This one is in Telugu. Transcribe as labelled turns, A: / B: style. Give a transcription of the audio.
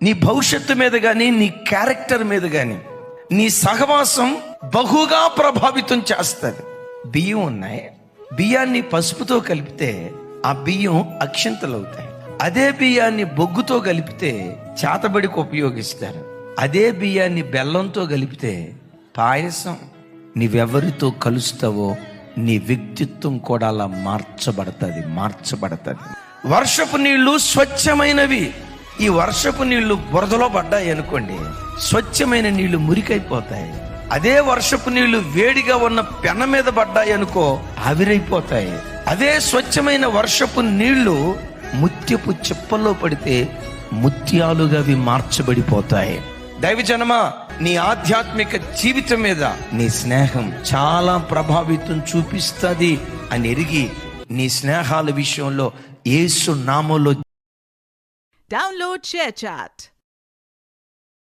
A: నీ భవిష్యత్తు మీద కానీ, నీ క్యారెక్టర్ మీద కానీ నీ సహవాసం బహుగా ప్రభావితం చేస్తుంది. బియ్యం ఉన్నాయి, బియ్యాన్ని పసుపుతో కలిపితే ఆ బియ్యం అక్షింతలు అవుతాయి. అదే బియ్యాన్ని బొగ్గుతో కలిపితే చేతబడికి ఉపయోగిస్తారు. అదే బియ్యాన్ని బెల్లంతో కలిపితే పాయసం. నీవెవరితో కలుస్తావో నీ వ్యక్తిత్వం కూడా అలా మార్చబడుతుంది. వర్షపు నీళ్లు స్వచ్ఛమైనవి. ఈ వర్షపు నీళ్లు బురదలో పడ్డాయి అనుకోండి, స్వచ్ఛమైన నీళ్లు మురికైపోతాయి. అదే వర్షపు నీళ్లు వేడిగా ఉన్న పెన మీద పడ్డాయి అనుకో, ఆవిరైపోతాయి. అదే స్వచ్ఛమైన వర్షపు నీళ్లు ముత్యపు చిప్పల్లో పడితే ముత్యాలుగా అవి మార్చబడిపోతాయి. దైవజనమా, నీ ఆధ్యాత్మిక జీవితం మీద నీ స్నేహం చాలా ప్రభావితం చూపిస్తుంది అని ఎరిగి నీ స్నేహాల విషయంలో యేసు నామములో
B: Download ShareChat.